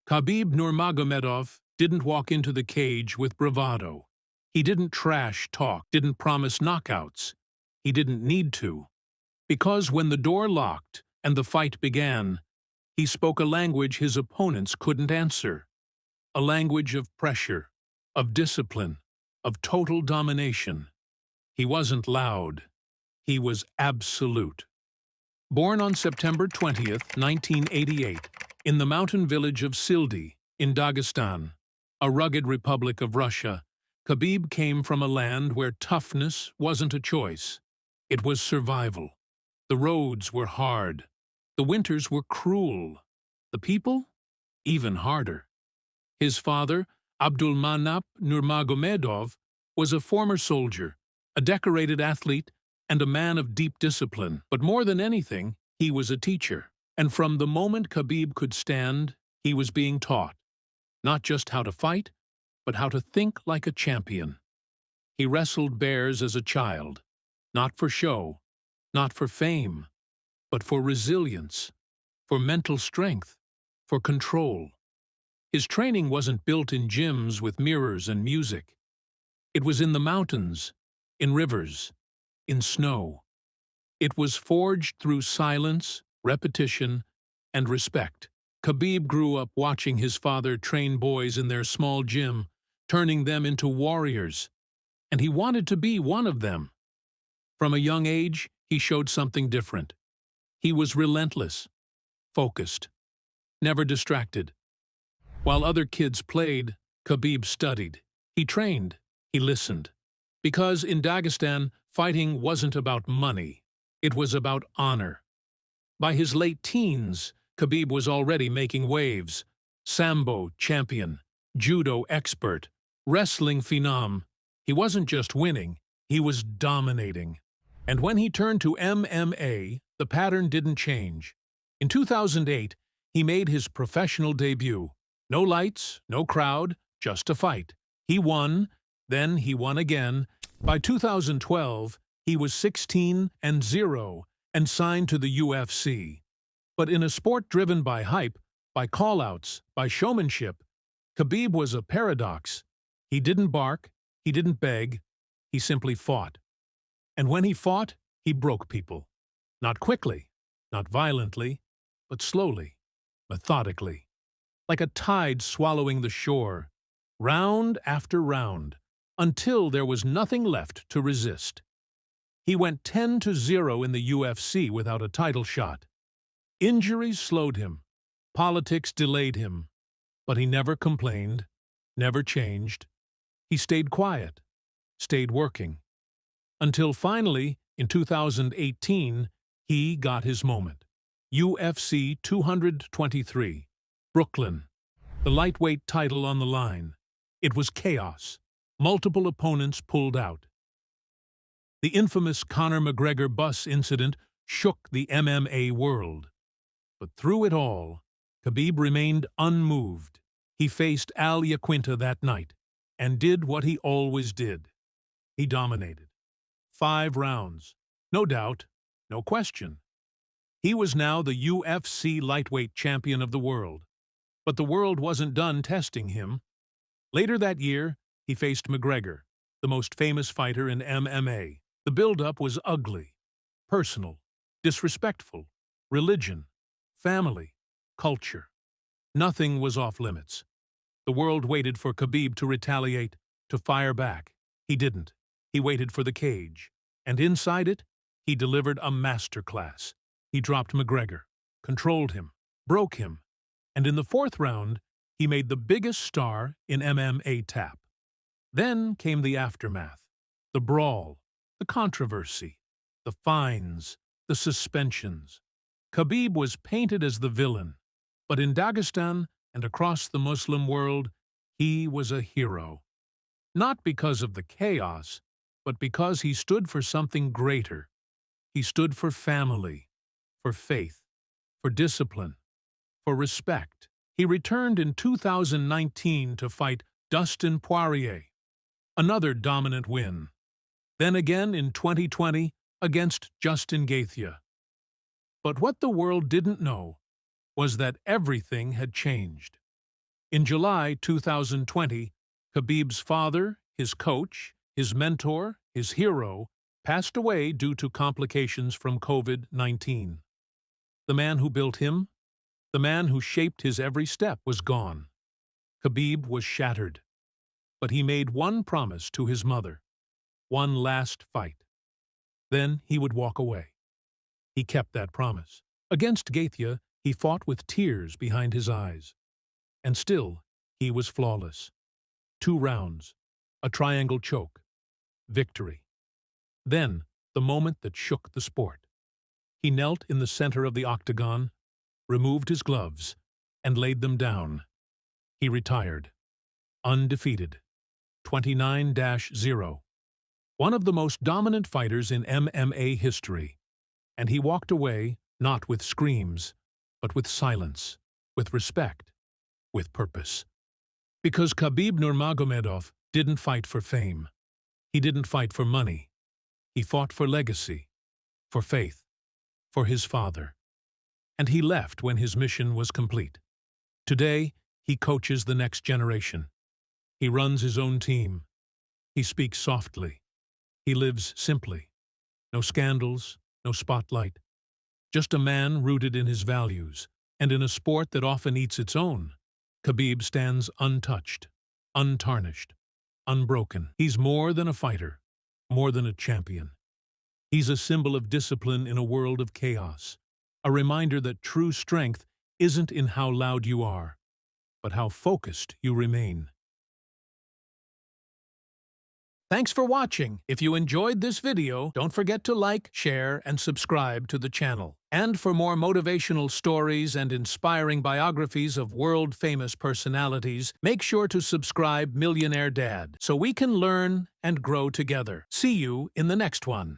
Khabib Nurmagomedov didn't walk into the cage with bravado. He didn't trash talk, didn't promise knockouts. He didn't need to. Because when the door locked and the fight began, he spoke a language his opponents couldn't answer. A language of pressure, of discipline, of total domination. He wasn't loud. He was absolute. Born on September 20th, 1988, in the mountain village of Sildi, in Dagestan, a rugged republic of Russia, Khabib came from a land where toughness wasn't a choice. It was survival. The roads were hard. The winters were cruel. The people? Even harder. His father, Abdulmanap Nurmagomedov, was a former soldier, a decorated athlete, and a man of deep discipline. But more than anything, he was a teacher. And from the moment Khabib could stand, he was being taught, not just how to fight, but how to think like a champion. He wrestled bears as a child, not for show, not for fame, but for resilience, for mental strength, for control. His training wasn't built in gyms with mirrors and music. It was in the mountains, in rivers, in snow. It was forged through silence, repetition, and respect. Khabib grew up watching his father train boys in their small gym, turning them into warriors, and he wanted to be one of them. From a young age, he showed something different. He was relentless, focused, never distracted. While other kids played, Khabib studied. He trained, he listened. Because in Dagestan, fighting wasn't about money. It was about honor. By his late teens, Khabib was already making waves. Sambo champion, judo expert, wrestling phenom. He wasn't just winning, he was dominating. And when he turned to MMA, the pattern didn't change. In 2008, he made his professional debut. No lights, no crowd, just a fight. He won, then he won again. By 2012, he was 16-0 and signed to the UFC. But in a sport driven by hype, by call-outs, by showmanship, Khabib was a paradox. He didn't bark, he didn't beg, he simply fought. And when he fought, he broke people. Not quickly, not violently, but slowly, methodically. Like a tide swallowing the shore, round after round, until there was nothing left to resist. He went 10-0 in the UFC without a title shot. Injuries slowed him, politics delayed him, but he never complained, never changed. He stayed quiet, stayed working. Until finally, in 2018, he got his moment. UFC 223, Brooklyn. The lightweight title on the line. It was chaos. Multiple opponents pulled out. The infamous Conor McGregor bus incident shook the MMA world. But through it all, Khabib remained unmoved. He faced Al Iaquinta that night and did what he always did. He dominated. 5 rounds. No doubt, no question. He was now the UFC lightweight champion of the world. But the world wasn't done testing him. Later that year, he faced McGregor, the most famous fighter in MMA. The build-up was ugly, personal, disrespectful, religion, family, culture. Nothing was off-limits. The world waited for Khabib to retaliate, to fire back. He didn't. He waited for the cage. And inside it, he delivered a masterclass. He dropped McGregor, controlled him, broke him, and in the 4th round, he made the biggest star in MMA tap. Then came the aftermath, the brawl, the controversy, the fines, the suspensions. Khabib was painted as the villain, but in Dagestan and across the Muslim world, he was a hero. Not because of the chaos, but because he stood for something greater. He stood for family, for faith, for discipline, for respect. He returned in 2019 to fight Dustin Poirier, another dominant win. Then again in 2020 against Justin Gaethje. But what the world didn't know was that everything had changed. In July 2020, Khabib's father, his coach, his mentor, his hero, passed away due to complications from COVID-19. The man who built him, the man who shaped his every step, was gone. Khabib was shattered. But he made one promise to his mother, one last fight. Then he would walk away. He kept that promise. Against Gaethje, he fought with tears behind his eyes. And still, he was flawless. 2 rounds, a triangle choke, victory. Then, the moment that shook the sport. He knelt in the center of the octagon, removed his gloves, and laid them down. He retired, undefeated, 29-0. One of the most dominant fighters in MMA history. And he walked away not with screams, but with silence, with respect, with purpose. Because Khabib Nurmagomedov didn't fight for fame. He didn't fight for money. He fought for legacy, for faith, for his father. And he left when his mission was complete. Today, he coaches the next generation. He runs his own team. He speaks softly. He lives simply. No scandals, no spotlight. Just a man rooted in his values, and in a sport that often eats its own. Khabib stands untouched, untarnished, unbroken. He's more than a fighter, more than a champion. He's a symbol of discipline in a world of chaos, a reminder that true strength isn't in how loud you are, but how focused you remain. Thanks for watching. If you enjoyed this video, don't forget to like, share, and subscribe to the channel. And for more motivational stories and inspiring biographies of world-famous personalities, make sure to subscribe Millionaire Dad so we can learn and grow together. See you in the next one.